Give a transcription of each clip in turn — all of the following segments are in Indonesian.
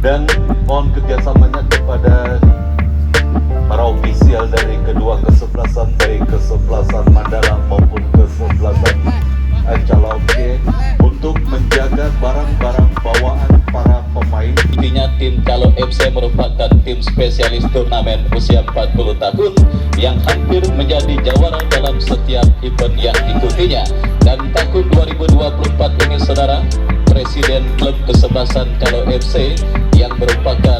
dan mohon kerjasamanya kepada para ofisial dari kedua kesebelasan, dari kesebelasan Mandala maupun kesebelasan Caloke, untuk menjaga barang-barang bawaan para pemain. Intinya tim Calo FC merupakan tim spesialis turnamen usia 40 tahun yang hampir menjadi jawara dalam setiap event yang diikutinya. Dan tahun 2024 ini saudara, Presiden klub kesebelasan Calo FC yang merupakan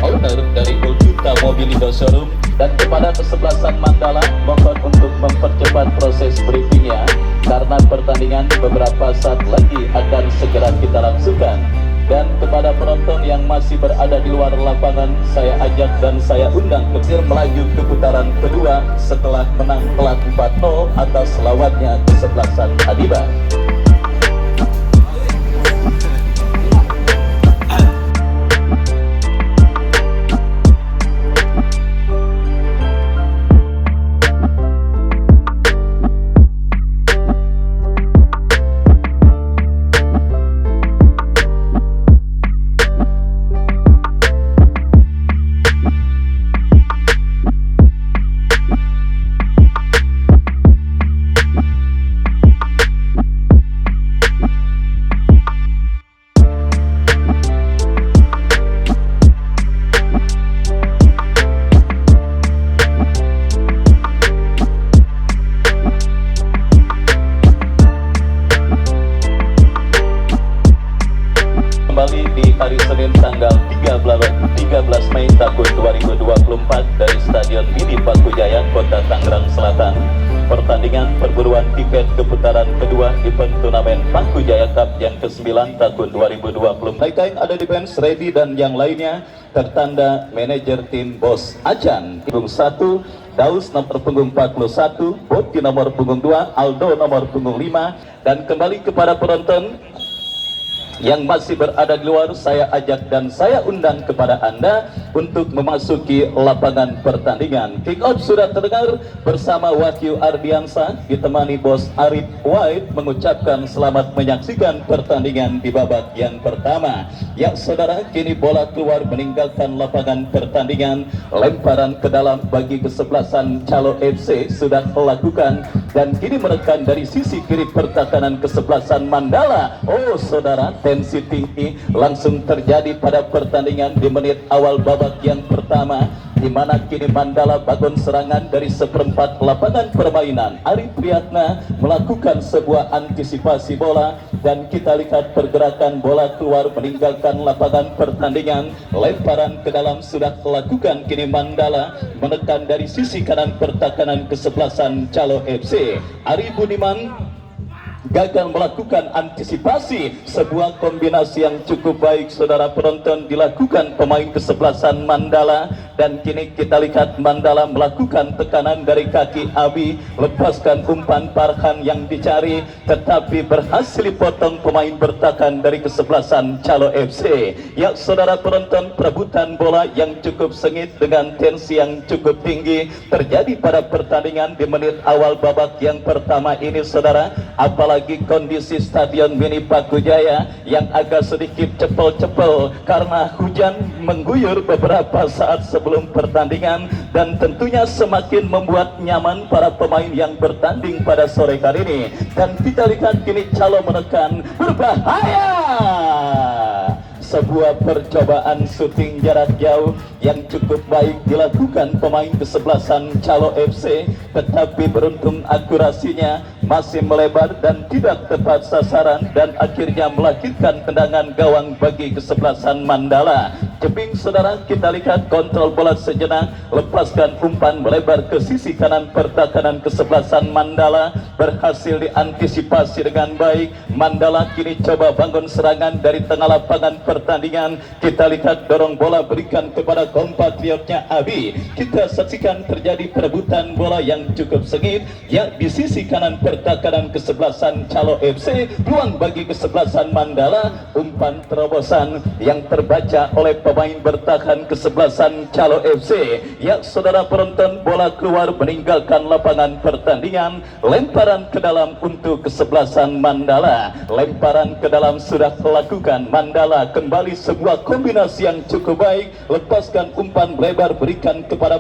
owner dari Ultra Mobilindo Showroom dan kepada kesebelasan Mandala mohon untuk mempercepat proses briefingnya karena pertandingan beberapa saat lagi akan segera kita langsungkan. Dan kepada penonton yang masih berada di luar lapangan, saya ajak dan saya undang kecil melaju ke putaran kedua setelah menang telak 4-0 atas lawannya kesebelasan Adiba. Kembali di hari Senin tanggal 13 Mei tahun 2024 dari Stadion Mini Pakujaya, Kota Tangerang Selatan. Pertandingan perburuan tiket ke putaran kedua event turnamen Pakujaya Cup yang ke-9 tahun 2020. Mereka yang ada di bench ready dan yang lainnya tertanda manajer tim Bos Acan. Punggung 1, Daus nomor punggung 41, Boti nomor punggung 2, Aldo nomor punggung 5. Dan kembali kepada penonton yang masih berada di luar, saya ajak dan saya undang kepada Anda untuk memasuki lapangan pertandingan. Kick off sudah terdengar bersama Wahyu Ardiansa ditemani Bos Arif White mengucapkan selamat menyaksikan pertandingan di babak yang pertama. Ya saudara, kini bola keluar meninggalkan lapangan pertandingan, lemparan ke dalam bagi kesebelasan Calo FC sudah melakukan dan kini menekan dari sisi kiri pertahanan kesebelasan Mandala. Oh saudara, tensi tinggi langsung terjadi pada pertandingan di menit awal babak yang pertama, di mana kini Mandala bangun serangan dari seperempat lapangan permainan. Arif Priyatna melakukan sebuah antisipasi bola dan kita lihat pergerakan bola keluar meninggalkan lapangan pertandingan, lemparan ke dalam sudah dilakukan kini Mandala menekan dari sisi kanan pertahanan kesebelasan Calo FC. Ari Budiman gagal melakukan antisipasi, sebuah kombinasi yang cukup baik saudara penonton dilakukan pemain kesebelasan Mandala. Dan kini kita lihat Mandala melakukan tekanan dari kaki Abi, lepaskan umpan Farhan yang dicari tetapi berhasil dipotong pemain bertahan dari kesebelasan Calo FC. Ya saudara penonton, perebutan bola yang cukup sengit dengan tensi yang cukup tinggi terjadi pada pertandingan di menit awal babak yang pertama ini saudara. Apalagi kondisi Stadion Mini Pakujaya yang agak sedikit cepel-cepel karena hujan mengguyur beberapa saat sebelum pertandingan dan tentunya semakin membuat nyaman para pemain yang bertanding pada sore hari ini. Dan kita lihat kini Calo menekan, berbahaya. Sebuah percobaan syuting jarak jauh yang cukup baik dilakukan pemain kesebelasan Calo FC, tetapi beruntung akurasinya masih melebar dan tidak tepat sasaran dan akhirnya melahirkan tendangan gawang bagi kesebelasan Mandala. Jebing saudara, kita lihat kontrol bola sejenak, lepaskan umpan melebar ke sisi kanan pertahanan kesebelasan Mandala, berhasil diantisipasi dengan baik. Mandala kini coba bangun serangan dari tengah lapangan pertandingan. Kita lihat dorong bola berikan kepada kompatriotnya Abi. Kita saksikan terjadi perebutan bola yang cukup sengit yang di sisi kanan pertahanan kesebelasan Calo FC. Peluang bagi kesebelasan Mandala, umpan terobosan yang terbaca oleh pemain bertahan kesebelasan Calo FC. Ya saudara penonton, bola keluar meninggalkan lapangan pertandingan. Lemparan ke dalam untuk kesebelasan Mandala. Lemparan ke dalam sudah lakukan Mandala. Kembali sebuah kombinasi yang cukup baik. Lepaskan umpan lebar berikan kepada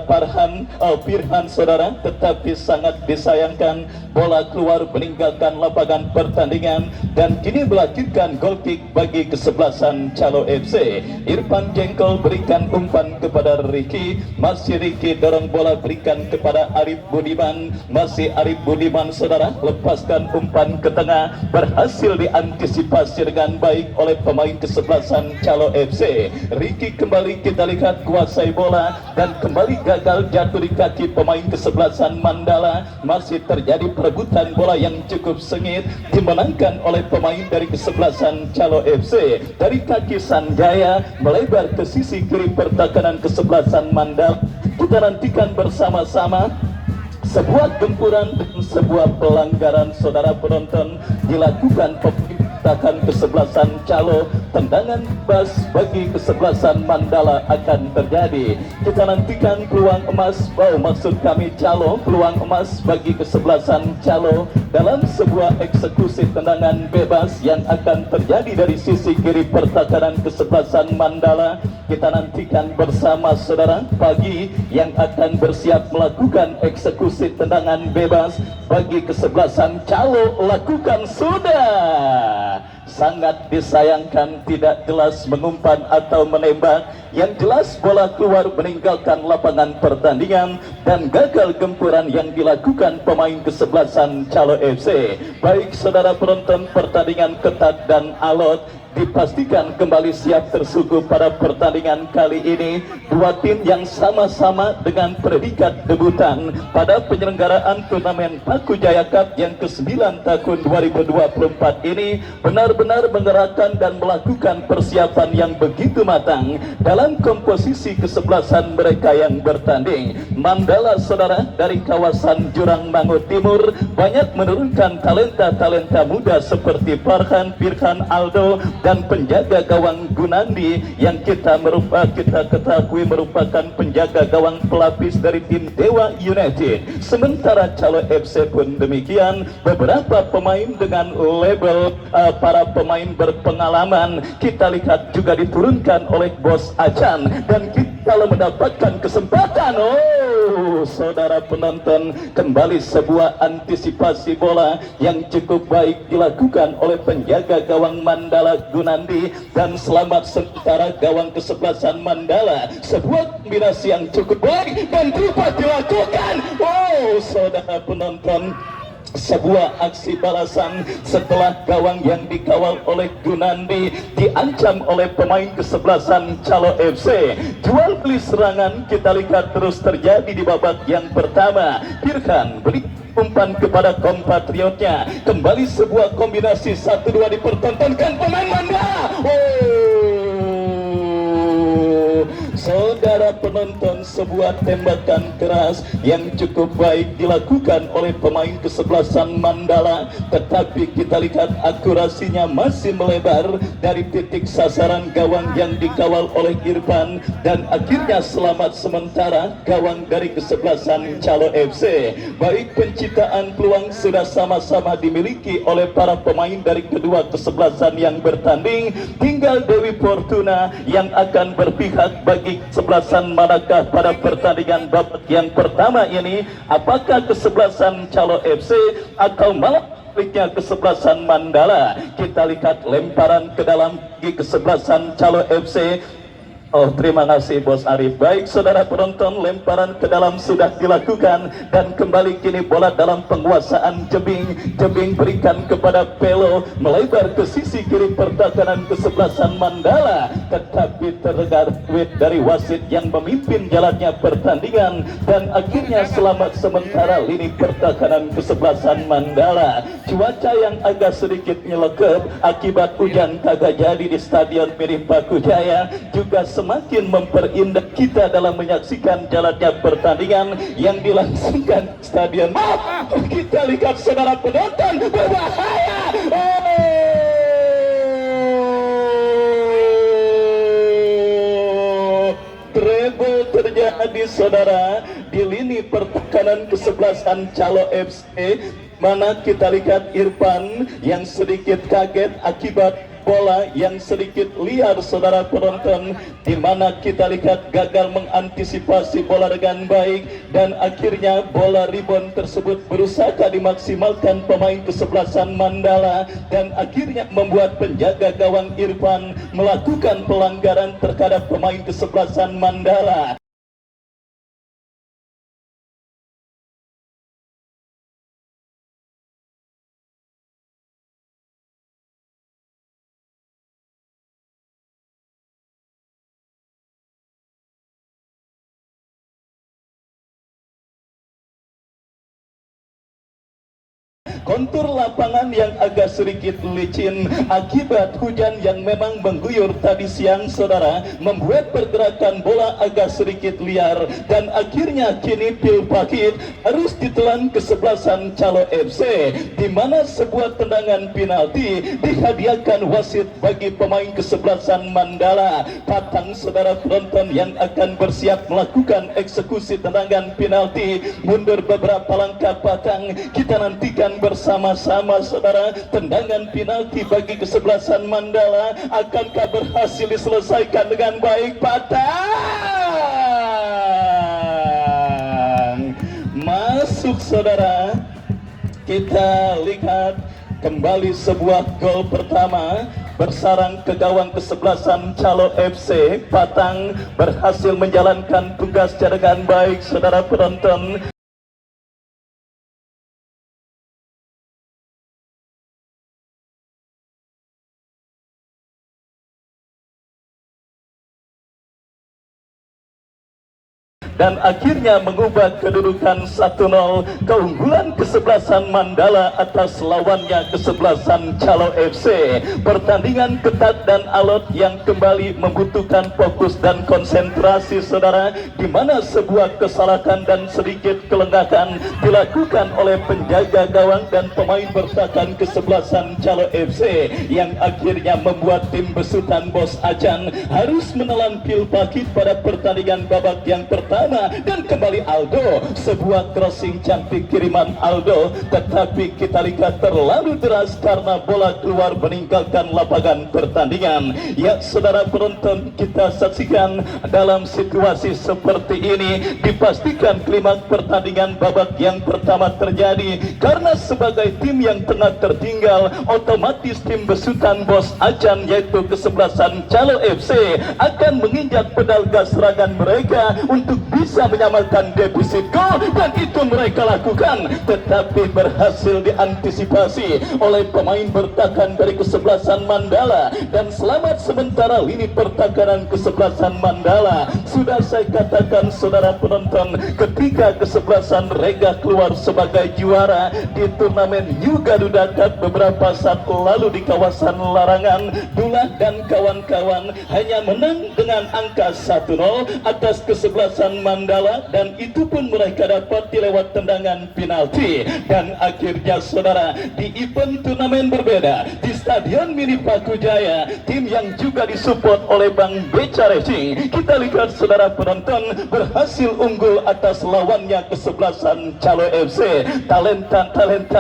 Firhan saudara, tetapi sangat disayangkan bola keluar meninggalkan lapangan pertandingan dan kini melahirkan goal kick bagi kesebelasan Calo FC. Irfan Jengkol berikan umpan kepada Ricky, masih Ricky dorong bola berikan kepada Arif Budiman, masih Arif Budiman saudara, lepaskan umpan ke tengah, berhasil diantisipasi dengan baik oleh pemain kesebelasan Calo FC. Ricky kembali kita lihat kuasai bola dan kembali gagal jatuh di kaki pemain kesebelasan Mandala. Masih terjadi perebutan bola yang cukup sengit, dimenangkan oleh pemain dari kesebelasan Calo FC. Dari kaki Sanjaya melebar ke sisi kiri pertahanan kesebelasan Mandala. Kita nantikan bersama-sama sebuah gempuran dan sebuah pelanggaran saudara penonton dilakukan pertahanan kesebelasan Calo. Tendangan bebas bagi kesebelasan Mandala akan terjadi. Kita nantikan peluang emas, maksud kami Calo, peluang emas bagi kesebelasan Calo dalam sebuah eksekusi tendangan bebas yang akan terjadi dari sisi kiri pertahanan kesebelasan Mandala. Kita nantikan bersama saudara pagi yang akan bersiap melakukan eksekusi tendangan bebas bagi kesebelasan Calo. Lakukan sudah. Sangat disayangkan tidak jelas mengumpan atau menembak. Yang jelas bola keluar meninggalkan lapangan pertandingan dan gagal gempuran yang dilakukan pemain kesebelasan Calo FC. Baik saudara penonton, pertandingan ketat dan alot dipastikan kembali siap tersuguh pada pertandingan kali ini. Dua tim yang sama-sama dengan predikat debutan pada penyelenggaraan turnamen Paku Jaya Cup yang ke-9 tahun 2024 ini benar-benar mengerahkan dan melakukan persiapan yang begitu matang dalam komposisi kesebelasan mereka yang bertanding. Mandala saudara dari kawasan Jurang Mangu Timur banyak menurunkan talenta-talenta muda seperti Firhan Aldo dan penjaga gawang Gunandi yang kita ketahui merupakan penjaga gawang pelapis dari tim Dewa United. Sementara Calo FC pun demikian, beberapa pemain dengan label para pemain berpengalaman kita lihat juga diturunkan oleh Bos Acan dan kita mendapatkan kesempatan. Saudara penonton, kembali sebuah antisipasi bola yang cukup baik dilakukan oleh penjaga gawang Mandala Gunandi dan selamat sementara gawang kesebelasan Mandala. Sebuah kombinasi yang cukup baik dan dapat dilakukan. Saudara penonton, sebuah aksi balasan setelah gawang yang dikawal oleh Gunandi diancam oleh pemain kesebelasan Calo FC. Jual beli serangan kita lihat terus terjadi di babak yang pertama. Firhan beri umpan kepada kompatriotnya. Kembali sebuah kombinasi 1-2 dipertontonkan pemain Mandala. Saudara penonton, sebuah tembakan keras yang cukup baik dilakukan oleh pemain kesebelasan Mandala, tetapi kita lihat akurasinya masih melebar dari titik sasaran gawang yang dikawal oleh Irfan dan akhirnya selamat sementara gawang dari kesebelasan Calo FC. Baik penciptaan peluang sudah sama-sama dimiliki oleh para pemain dari kedua kesebelasan yang bertanding. Tinggal Dewi Fortuna yang akan berpihak bagi kesebelasan manakah pada pertandingan babak yang pertama ini. Apakah kesebelasan Calo FC atau malah kesebelasan Mandala? Kita lihat lemparan ke dalam kesebelasan Calo FC. Terima kasih Bos Arif. Baik saudara penonton, lemparan ke dalam sudah dilakukan dan kembali kini bola dalam penguasaan Jebing. Jebing berikan kepada Pelo, melebar ke sisi kiri pertahanan kesebelasan Mandala, tetapi terdengar tweet dari wasit yang memimpin jalannya pertandingan dan akhirnya selamat sementara lini pertahanan kesebelasan Mandala. Cuaca yang agak sedikit nyelekep akibat hujan kagak jadi di Stadion Mini Paku Jaya juga semakin memperindah kita dalam menyaksikan jalannya pertandingan yang dilangsungkan Stadion. Kita lihat saudara penonton, berbahaya. terjadi saudara di lini pertahanan kesebelasan Calo FC, mana kita lihat Irfan yang sedikit kaget akibat bola yang sedikit liar saudara penonton, di mana kita lihat gagal mengantisipasi bola dengan baik dan akhirnya bola rebound tersebut berusaha dimaksimalkan pemain kesebelasan Mandala dan akhirnya membuat penjaga gawang Irfan melakukan pelanggaran terhadap pemain kesebelasan Mandala. Kontur lapangan yang agak sedikit licin akibat hujan yang memang mengguyur tadi siang saudara, membuat pergerakan bola agak sedikit liar dan akhirnya kini Pil Pakit harus ditelan kesebelasan Calo FC, di mana sebuah tendangan penalti dihadiahkan wasit bagi pemain kesebelasan Mandala. Patang saudara penonton yang akan bersiap melakukan eksekusi tendangan penalti mundur beberapa langkah. Patang, kita nantikan bersama-sama saudara, tendangan penalti bagi kesebelasan Mandala akankah berhasil diselesaikan dengan baik? Patang masuk saudara, kita lihat kembali sebuah gol pertama bersarang ke gawang kesebelasan Calo FC. Patang berhasil menjalankan tugasnya dengan baik saudara penonton. Dan akhirnya mengubah kedudukan 1-0, keunggulan kesebelasan Mandala atas lawannya kesebelasan Calo FC. Pertandingan ketat dan alot yang kembali membutuhkan fokus dan konsentrasi saudara, di mana sebuah kesalahan dan sedikit kelengkapan dilakukan oleh penjaga gawang dan pemain bertahan kesebelasan Calo FC yang akhirnya membuat tim besutan Bos Acan harus menelan Pil Pakit pada pertandingan babak yang pertama. Dan kembali Aldo, sebuah crossing cantik kiriman Aldo, tetapi kita lihat terlalu deras karena bola keluar meninggalkan lapangan pertandingan. Ya saudara penonton, kita saksikan dalam situasi seperti ini dipastikan klimaks pertandingan babak yang pertama terjadi karena sebagai tim yang tengah tertinggal, otomatis tim besutan Bos Acan yaitu kesebelasan Calo FC akan menginjak pedal gas serangan mereka untuk bisa menyamakan defisit gol, dan itu mereka lakukan, tetapi berhasil diantisipasi oleh pemain bertahan dari kesebelasan Mandala. Dan selamat sementara lini pertahanan kesebelasan Mandala. Sudah saya katakan saudara penonton, ketika kesebelasan Rega keluar sebagai juara di turnamen New Garuda Cup beberapa saat lalu di kawasan Larangan, Dullah dan kawan-kawan hanya menang dengan angka 1-0 atas kesebelasan Mandala, dan itu pun mereka dapat lewat tendangan penalti. Dan akhirnya saudara, di event turnamen berbeda di Stadion Mini Pakujaya, tim yang juga disupport oleh Bang Beca Racing, kita lihat saudara penonton berhasil unggul atas lawannya kesebelasan Calo FC. Talenta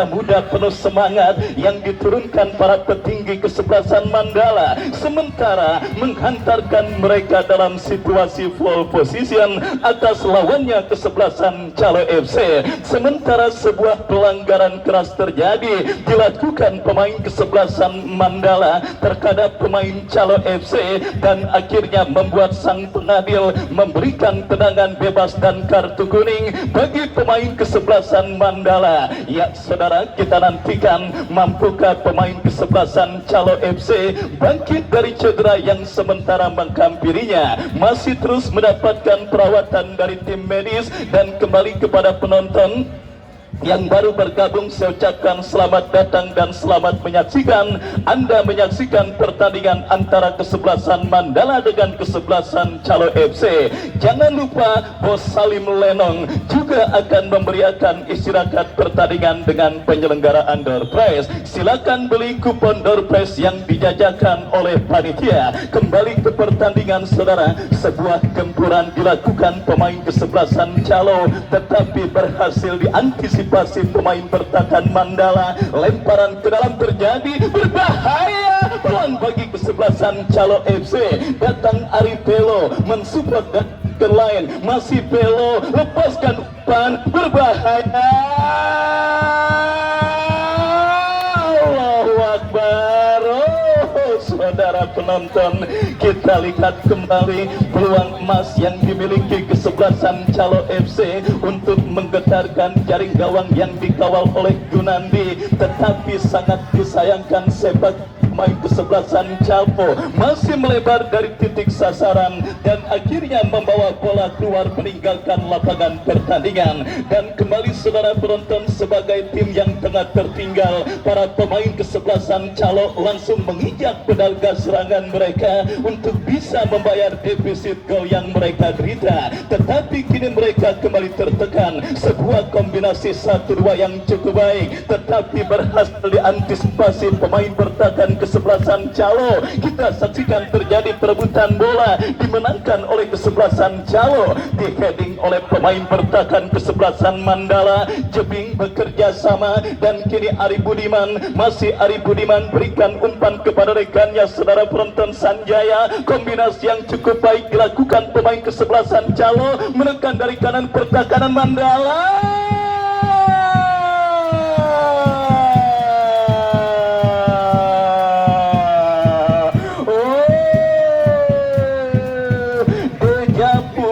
muda penuh semangat yang diturunkan para petinggi kesebelasan Mandala, sementara menghantarkan mereka dalam situasi full position atas lawannya kesebelasan Calo FC. Sementara sebuah pelanggaran keras terjadi dilakukan pemain kesebelasan Mandala terhadap pemain Calo FC, dan akhirnya membuat sang pengadil memberikan tendangan bebas dan kartu kuning bagi pemain kesebelasan Mandala. Ya saudara, kita nantikan mampukah pemain kesebelasan Calo FC bangkit dari cedera yang sementara menghampirinya, masih terus mendapatkan perawatan dari tim medis. Dan kembali kepada penonton, yang baru bergabung saya ucapkan selamat datang dan selamat menyaksikan. Anda menyaksikan pertandingan antara kesebelasan Mandala dengan kesebelasan Calo FC. Jangan lupa Bos Salim Lenong juga akan memberiakan istirahat pertandingan dengan penyelenggaraan door prize. Silakan beli kupon door prize yang dijajakan oleh panitia. Kembali ke pertandingan saudara, sebuah gempuran dilakukan pemain kesebelasan Calo tetapi berhasil diantisipasi pemain bertahan Mandala. Lemparan ke dalam terjadi, berbahaya peluang bagi kesebelasan Calo FC. Datang Ari Pelo mensupport dan ke lain, masih Pelo lepaskan umpan, berbahaya. Allahu Akbar. Saudara penonton, kita lihat kembali peluang emas yang dimiliki kesebelasan Calo FC untuk menggetarkan jaring gawang yang dikawal oleh Gunandi, tetapi sangat disayangkan sepak pemain kesebelasan Calo masih melebar dari titik sasaran dan akhirnya membawa bola keluar meninggalkan lapangan pertandingan. Dan kembali saudara penonton, sebagai tim yang tengah tertinggal, para pemain kesebelasan Calo langsung menginjak pedal gas serangan mereka untuk bisa membayar defisit gol yang mereka derita, tetapi kini mereka kembali tertekan. Sebuah kombinasi 1-2 yang cukup baik tetapi berhasil diantisipasi pemain bertahan kesebelasan Calo. Kita saksikan terjadi perebutan bola dimenangkan oleh kesebelasan Calo, di heading oleh pemain bertahan kesebelasan Mandala. Jebing bekerja sama dan kini Ari Budiman, masih Ari Budiman berikan umpan kepada rekannya saudara penonton Sanjaya. Kombinasi yang cukup baik dilakukan pemain kesebelasan Calo, menekan dari kanan pertahanan Mandala.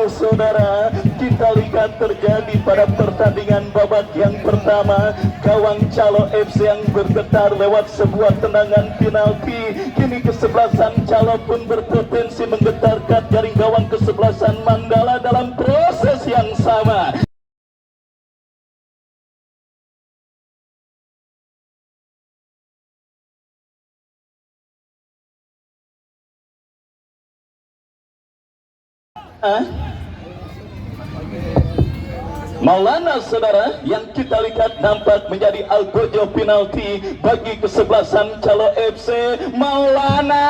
Saudara, kita lihat terjadi pada pertandingan babak yang pertama. Gawang Calo FC yang bergetar lewat sebuah tendangan penalti. Kini kesebelasan Calo pun berpotensi menggetarkan jaring gawang kesebelasan Mandala dalam proses yang sama. Maulana saudara, yang kita lihat nampak menjadi algojo penalti bagi kesebelasan Calo FC. Maulana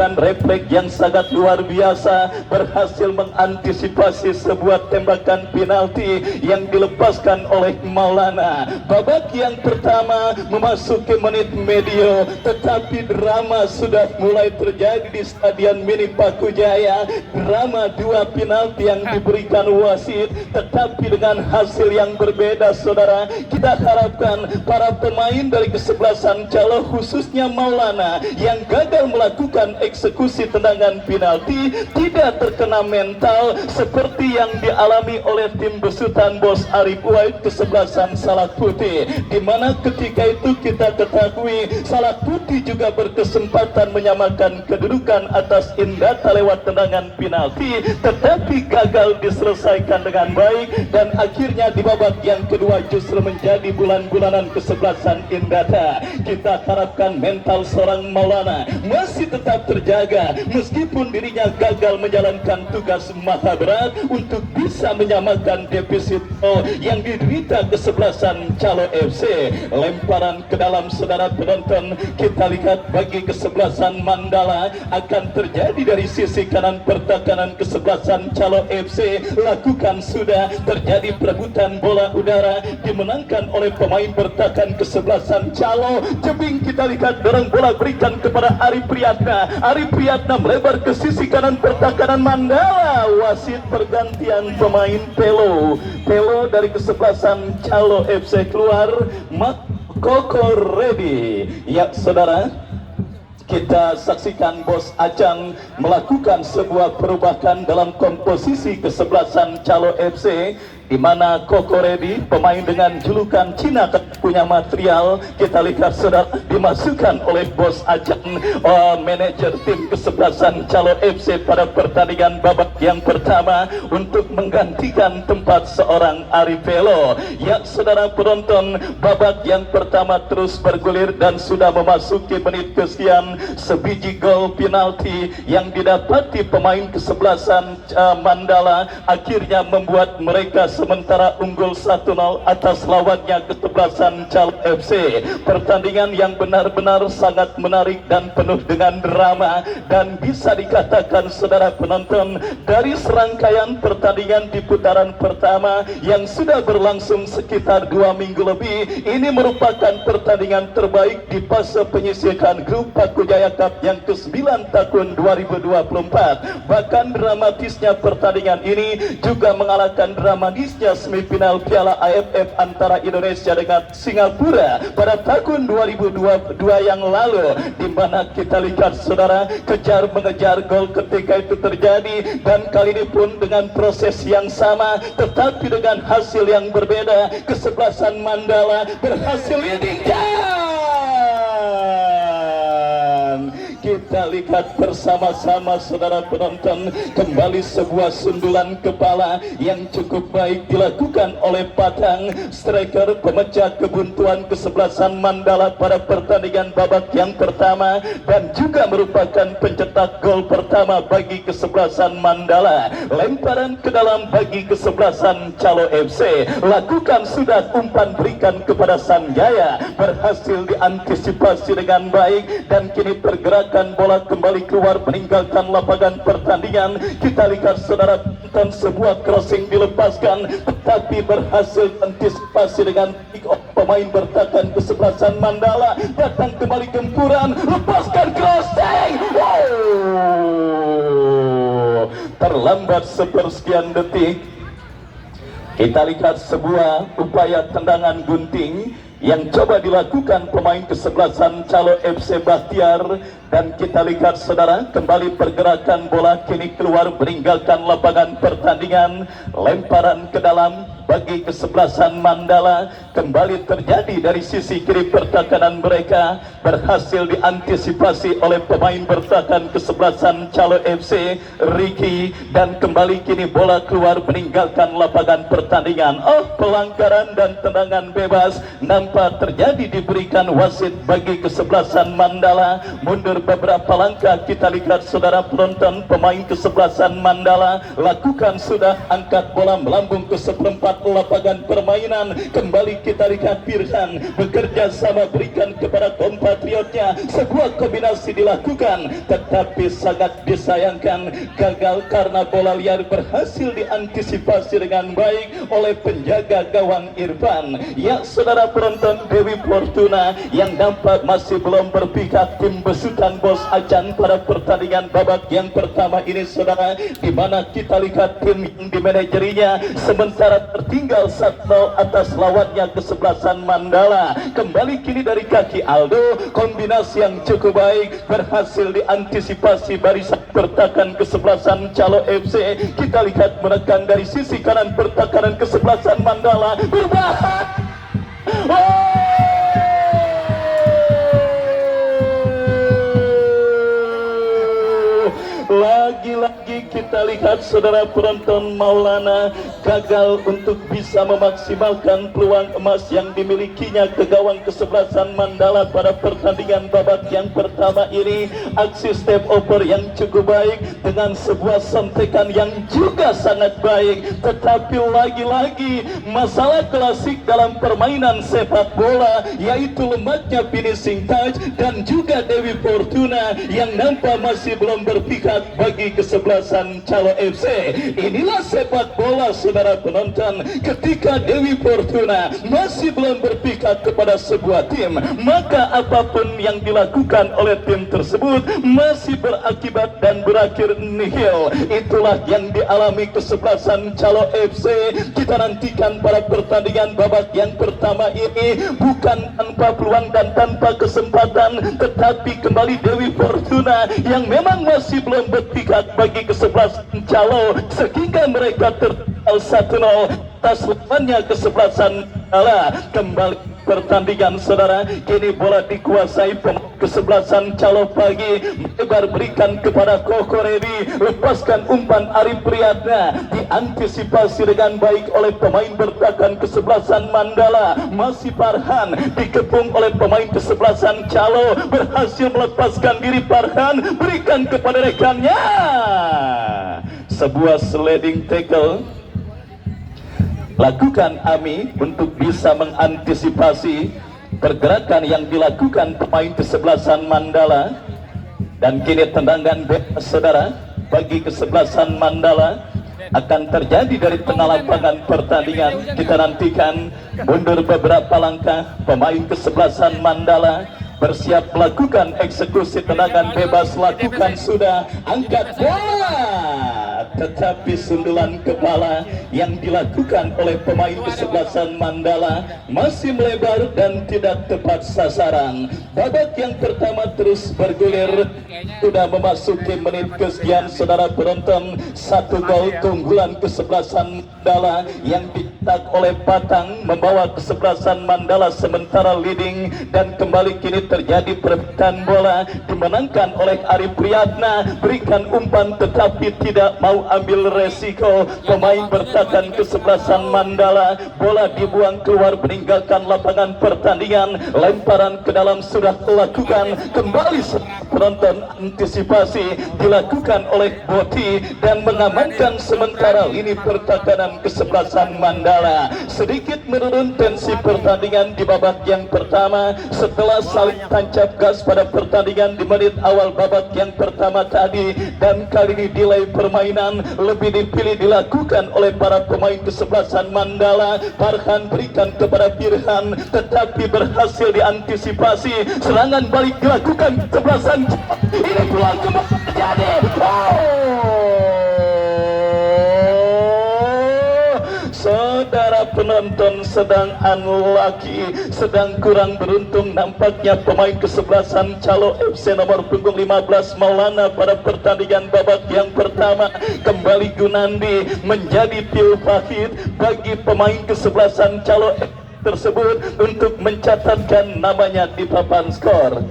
dan refleks yang sangat luar biasa berhasil mengantisipasi sebuah tembakan penalti yang dilepaskan oleh Maulana. Babak yang pertama memasuki menit medio, tetapi drama sudah mulai terjadi di Stadion Mini Pakujaya. Drama dua penalti yang diberikan wasit, tetapi dengan hasil yang berbeda saudara. Kita harapkan para pemain dari kesebelasan Calo, khususnya Maulana yang gagal melakukan eksekusi tendangan penalti, tidak terkena mental seperti yang dialami oleh tim besutan Bos Arif White kesebelasan Salak Putih, di mana ketika itu kita ketahui Salak Putih juga berkesempatan menyamakan kedudukan atas Indata lewat tendangan penalti, tetapi gagal diselesaikan dengan baik dan akhirnya di babak yang kedua justru menjadi bulan-bulanan kesebelasan Indata. Kita harapkan mental seorang Maulana masih tetap terjaga meskipun dirinya gagal menjalankan tugas maha berat untuk bisa menyamakan defisit yang diderita kesebelasan Calo FC. Lemparan ke dalam saudara penonton, kita lihat bagi kesebelasan Mandala akan terjadi dari sisi kanan pertahanan kesebelasan Calo FC. Lakukan sudah terjadi perebutan bola udara dimenangkan oleh pemain bertahan kesebelasan Calo. Jebing kita lihat dorong bola berikan kepada Ari Priyatna. Ari Priyatna melebar ke sisi kanan pertahanan Mandala. Wasit pergantian pemain Pelo. Pelo dari kesebelasan Calo FC keluar. Koko ready. Ya saudara, kita saksikan Bos Ajang melakukan sebuah perubahan dalam komposisi kesebelasan Calo FC, di mana Koko Redi, pemain dengan julukan Cina punya material, kita lihat sudah dimasukkan oleh Bos Ajang, manajer tim kesebelasan Calo FC pada pertandingan babak yang pertama untuk menggantikan tempat seorang Arifelo. Ya saudara penonton, babak yang pertama terus bergulir dan sudah memasuki menit kesekian, sebiji gol penalti yang didapati pemain kesebelasan Mandala akhirnya membuat mereka sementara unggul 1-0 atas lawannya kesebelasan Calo FC. Pertandingan yang benar-benar sangat menarik dan penuh dengan drama, dan bisa dikatakan saudara penonton, dari serangkaian pertandingan di putaran pertama yang sudah berlangsung sekitar 2 minggu lebih, ini merupakan pertandingan terbaik di fase penyisihan grup Paku Jaya Cup yang ke-9 tahun 2024. Bahkan dramatisnya pertandingan ini juga mengalahkan dramatisnya semifinal Piala AFF antara Indonesia dengan Singapura pada tahun 2022 yang lalu, di mana kita lihat saudara kejar mengejar gol ketika itu terjadi, dan kali ini pun dengan proses yang sama tetapi dengan hasil yang berbeda, kesebelasan Mandala berhasil meninggal. Kita lihat bersama-sama saudara penonton, kembali sebuah sundulan kepala yang cukup baik dilakukan oleh Padang, striker pemecah kebuntuan kesebelasan Mandala pada pertandingan babak yang pertama, dan juga merupakan pencetak gol pertama bagi kesebelasan Mandala. Lemparan ke dalam bagi kesebelasan Calo FC, lakukan sudah umpan berikan kepada Sanjaya, berhasil diantisipasi dengan baik, dan kini pergerakan bola kembali keluar meninggalkan lapangan pertandingan. Kita lihat saudara penonton, sebuah crossing dilepaskan tetapi berhasil antisipasi dengan kick off pemain bertahan kesebelasan Mandala, datang kembali gempuran, lepaskan crossing. Wow, terlambat sepersekian detik. Kita lihat sebuah upaya tendangan gunting yang coba dilakukan pemain kesebelasan Calo FC Bahtiar, dan kita lihat saudara kembali pergerakan bola kini keluar meninggalkan lapangan pertandingan. Lemparan ke dalam bagi kesebelasan Mandala kembali terjadi dari sisi kiri pertahanan mereka, berhasil diantisipasi oleh pemain bertahan kesebelasan Calo FC Ricky, dan kembali kini bola keluar meninggalkan lapangan pertandingan. Pelanggaran dan tendangan bebas nampak terjadi, diberikan wasit bagi kesebelasan Mandala. Mundur beberapa langkah, kita lihat saudara penonton, pemain kesebelasan Mandala lakukan sudah angkat bola melambung ke seperempat lapangan permainan. Kembali kita lihat Firhan bekerja sama berikan kepada kompatriotnya, sebuah kombinasi dilakukan tetapi sangat disayangkan gagal karena bola liar berhasil diantisipasi dengan baik oleh penjaga gawang Irfan. Ya saudara penonton, Dewi Fortuna yang nampak masih belum berpihak tim besutan Bos Ajang pada pertandingan babak yang pertama ini saudara, di mana kita lihat tim yang dimanajerinya sementara tertinggal 1-0 atas lawannya kesebelasan Mandala. Kembali kini dari kaki Aldo, kombinasi yang cukup baik berhasil diantisipasi barisan pertahanan kesebelasan Calo FC. Kita lihat menekan dari sisi kanan pertahanan kesebelasan Mandala, berbahaya. Lagi-lagi kita lihat saudara penonton, Maulana gagal untuk bisa memaksimalkan peluang emas yang dimilikinya ke gawang kesebelasan Mandala pada pertandingan babak yang pertama ini. Aksi step over yang cukup baik dengan sebuah sentekan yang juga sangat baik, tetapi lagi-lagi masalah klasik dalam permainan sepak bola, yaitu lemahnya finishing touch, dan juga Dewi Fortuna yang nampak masih belum berpihak bagi kesebelasan kesebelasan Calo FC. Inilah sepak bola saudara penonton, ketika Dewi Fortuna masih belum berpihak kepada sebuah tim, maka apapun yang dilakukan oleh tim tersebut masih berakibat dan berakhir nihil. Itulah yang dialami kesebelasan Calo FC. Kita nantikan pada pertandingan babak yang pertama ini bukan tanpa peluang dan tanpa kesempatan, tetapi kembali Dewi Fortuna yang memang masih belum berpihak bagi kesebelasan Calo, sehingga mereka tertinggal 1-0 atas lawannya kesebelasan Mandala. Kembali pertandingan saudara, kini bola dikuasai pemain kesebelasan Calo pagi, lebar berikan kepada Koko Redi, lepaskan umpan Arif Priyatna, diantisipasi dengan baik oleh pemain bertahan kesebelasan Mandala. Masih Farhan dikepung oleh pemain kesebelasan Calo, berhasil melepaskan diri Farhan, berikan kepada rekannya, sebuah sliding tackle lakukan Ami untuk bisa mengantisipasi pergerakan yang dilakukan pemain kesebelasan Mandala. Dan kini tendangan bebas saudara bagi kesebelasan Mandala akan terjadi dari tengah lapangan pertandingan. Kita nantikan mundur beberapa langkah pemain kesebelasan Mandala, bersiap melakukan eksekusi tendangan bebas. Lakukan sudah, angkat bola, tetapi sundulan kepala yang dilakukan oleh pemain kesebelasan Mandala masih melebar dan tidak tepat sasaran. Babak yang pertama terus bergulir, sudah memasuki menit kesekian saudara penonton. 1 gol keunggulan kesebelasan Mandala yang dicetak oleh Patang membawa kesebelasan Mandala sementara leading. Dan kembali kini terjadi perebutan bola, dimenangkan oleh Arif Priyatna, berikan umpan tetapi tidak mau ambil resiko pemain bertahan kesebelasan Mandala. Bola dibuang keluar meninggalkan lapangan pertandingan, lemparan ke dalam sudah dilakukan. Kembali penonton, antisipasi dilakukan oleh Boti dan mengamankan sementara lini pertahanan kesebelasan Mandala. Sedikit menurun tensi pertandingan di babak yang pertama setelah saling tancap gas pada pertandingan di menit awal babak yang pertama tadi. Dan kali ini delay permainan lebih dipilih dilakukan oleh para pemain kesebelasan Mandala. Farhan berikan kepada Firhan tetapi berhasil diantisipasi. Serangan balik dilakukan kesebelasan. Ini peluang kembali terjadi. Saudara penonton sedang unlucky, sedang kurang beruntung nampaknya pemain kesebelasan Calo FC nomor punggung 15 Maulana pada pertandingan babak yang pertama. Kembali Gunandi menjadi pil pahit bagi pemain kesebelasan Calo FC tersebut untuk mencatatkan namanya di papan skor.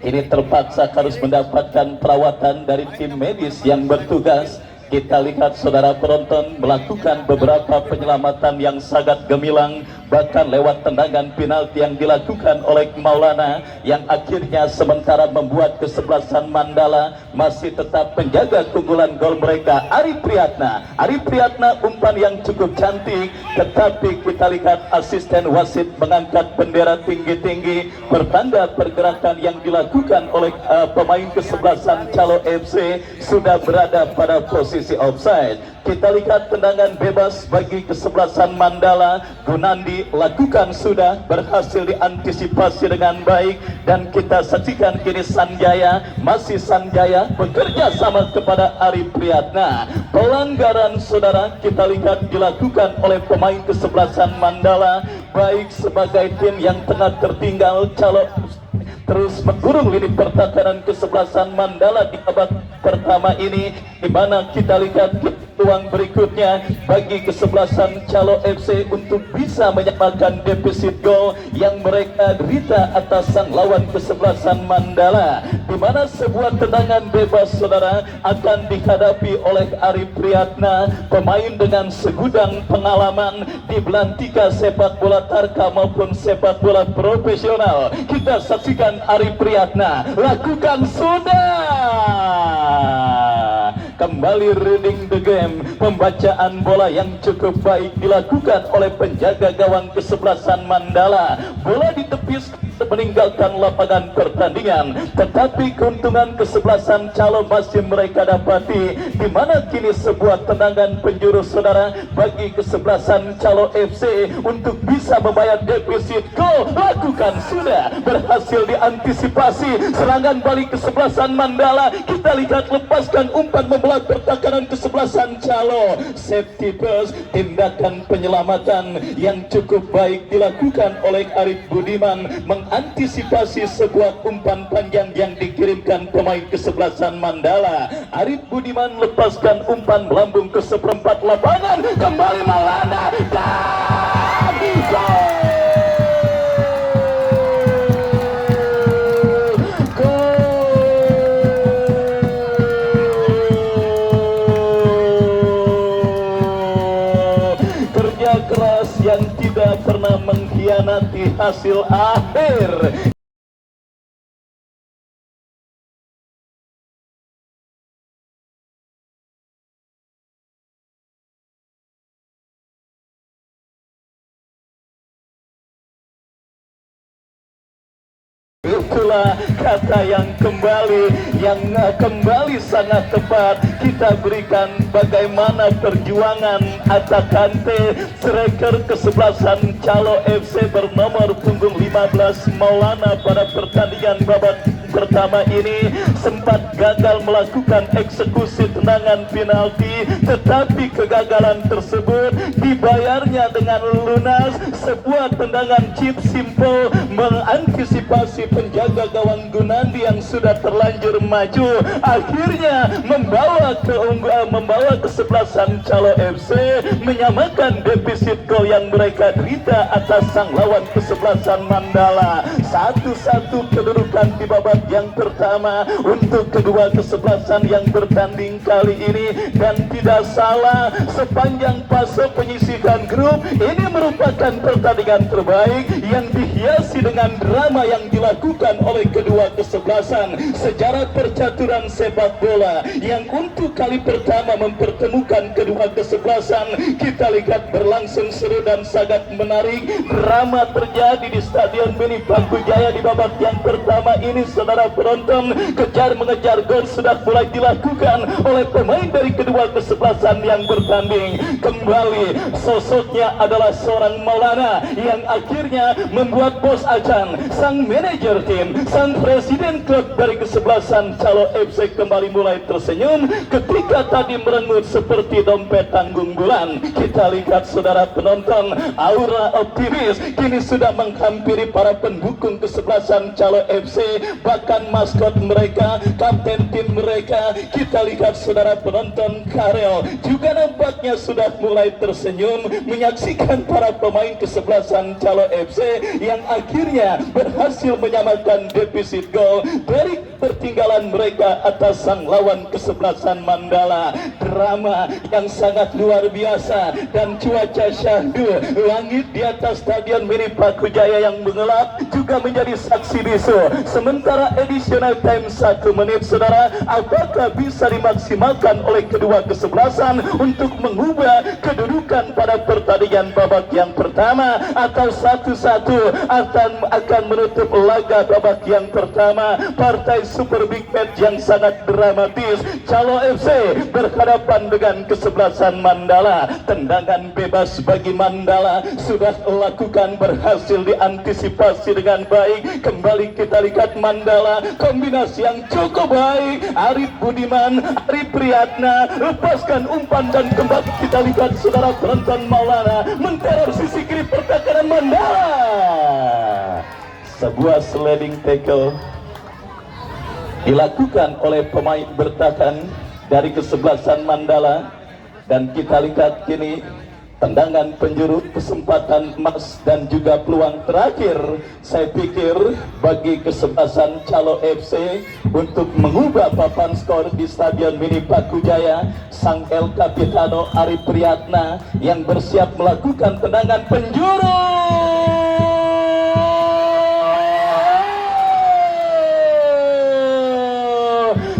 Ini terpaksa harus mendapatkan perawatan dari tim medis yang bertugas. Kita lihat saudara penonton melakukan beberapa penyelamatan yang sangat gemilang, bahkan lewat tendangan penalti yang dilakukan oleh Maulana, yang akhirnya sementara membuat kesebelasan Mandala masih tetap menjaga keunggulan gol mereka. Arif Priyatna umpan yang cukup cantik, tetapi kita lihat asisten wasit mengangkat bendera tinggi-tinggi bertanda pergerakan yang dilakukan oleh pemain kesebelasan Calo FC sudah berada pada posisi offside. Kita lihat tendangan bebas bagi kesebelasan Mandala. Gunandi lakukan sudah, berhasil diantisipasi dengan baik. Dan kita saksikan kini Sanjaya, masih Sanjaya bekerja sama kepada Arif Priyatna. Pelanggaran saudara kita lihat dilakukan oleh pemain kesebelasan Mandala, baik sebagai tim yang tengah tertinggal. Calo terus mengurung lini pertahanan kesebelasan Mandala di babak pertama ini, di mana kita lihat peluang berikutnya bagi kesebelasan Calo FC untuk bisa menyamakan defisit gol yang mereka derita atas sang lawan kesebelasan Mandala, di mana sebuah tendangan bebas saudara akan dihadapi oleh Arif Priyatna, pemain dengan segudang pengalaman di belantika sepak bola tarka maupun sepak bola profesional. Kita saksikan Arif Priyatna lakukan sudah. Kembali reading the game, pembacaan bola yang cukup baik dilakukan oleh penjaga gawang kesebelasan Mandala. Bola ditepis meninggalkan lapangan pertandingan, tetapi keuntungan kesebelasan Calo masih mereka dapati, di mana kini sebuah tendangan penjuru saudara bagi kesebelasan Calo FC untuk bisa membayar defisit gol. Lakukan sudah, berhasil diantisipasi serangan balik kesebelasan Mandala. Kita lihat lepaskan umpan membelah pertahanan kesebelasan Calo. Safety first, tindakan penyelamatan yang cukup baik dilakukan oleh Arif Budiman mengantisipasi sebuah umpan panjang yang dikirimkan pemain kesebelasan Mandala. Arif Budiman lepaskan umpan melambung ke seperempat lapangan, kembali Maulana dan gol. Keras yang tidak pernah mengkhianati hasil akhir. Itulah kata yang kembali sangat tepat kita berikan. Bagaimana perjuangan Atakante, striker kesebelasan Calo FC bernomor punggung 15 Maulana pada pertandingan babak pertama ini sempat gagal melakukan eksekusi tendangan penalti, tetapi kegagalan tersebut dibayarnya dengan lunas. Sebuah tendangan chip simple mengantisipasi penjaga gawang Gunandi yang sudah terlanjur maju, akhirnya membawa kesebelasan Calo FC menyamakan defisit gol yang mereka derita atas sang lawan kesebelasan Mandala. 1-1 kedudukan di babak yang pertama untuk kedua kesebelasan yang bertanding kali ini. Dan tidak salah, sepanjang fase penyisihan grup ini merupakan pertandingan terbaik yang dihiasi dengan drama yang dilakukan oleh kedua kesebelasan. Sejarah percaturan sepak bola yang untuk kali pertama mempertemukan kedua kesebelasan, kita lihat berlangsung seru dan sangat menarik. Drama terjadi di Stadion Mini Bakujaya di babak yang pertama ini. Saudara penonton, kejar mengejar gol sudah mulai dilakukan oleh pemain dari kedua kesebelasan yang bertanding. Kembali sosoknya adalah seorang Maulana yang akhirnya membuat Bos Acan, sang manajer tim, sang presiden klub dari kesebelasan Calo FC kembali mulai tersenyum ketika tadi merengut seperti dompet tanggung bulan. Kita lihat saudara penonton, aura optimis kini sudah menghampiri para pendukung kesebelasan Calo FC, bahkan maskot mereka, kapten tim mereka. Kita lihat saudara penonton, Karel juga nampaknya sudah mulai tersenyum menyaksikan para pemain kesebelasan Calo FC yang akhirnya berhasil menyamakan defisit gol dari pertinggalan mereka atas sang lawan kesebelasan Mandala. Drama yang sangat luar biasa dan cuaca syahdu, langit di atas Stadion Mini Bakujaya yang mengelap juga menjadi saksi bisu. Sementara additional time 1 menit saudara, apakah bisa dimaksimalkan oleh kedua kesebelasan untuk mengubah kedudukan pada pertandingan babak yang pertama, atau 1-1 akan menutup laga babak yang pertama partai Super Big Match yang sangat dramatis. Calo FC berhadapan dengan kesebelasan Mandala. Tendangan bebas bagi Mandala sudah lakukan, berhasil diantisipasi dengan baik. Kembali kita lihat Mandala, kombinasi yang cukup baik. Arif Budiman, Arif Priyatna lepaskan umpan dan kembali kita lihat saudara penonton, Maulana menteror sisi kiri pertahanan Mandala. Sebuah sliding tackle dilakukan oleh pemain bertahan dari kesebelasan Mandala. Dan kita lihat kini tendangan penjuru, kesempatan emas dan juga peluang terakhir saya pikir bagi kesebelasan Calo FC untuk mengubah papan skor di Stadion Mini Paku Jaya. Sang El Capitano Ari Priyatna yang bersiap melakukan tendangan penjuru.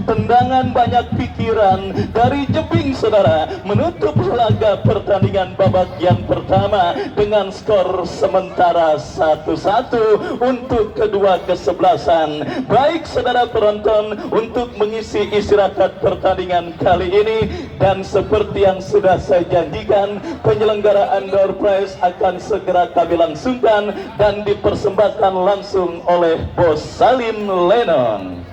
Tendangan banyak pikiran dari Jebing, saudara, menutup laga pertandingan babak yang pertama dengan skor sementara 1-1 untuk kedua kesebelasan. Baik saudara penonton, untuk mengisi istirahat pertandingan kali ini, dan seperti yang sudah saya janjikan, penyelenggaraan door prize akan segera kami langsungkan dan dipersembahkan langsung oleh Bos Salim Lennon.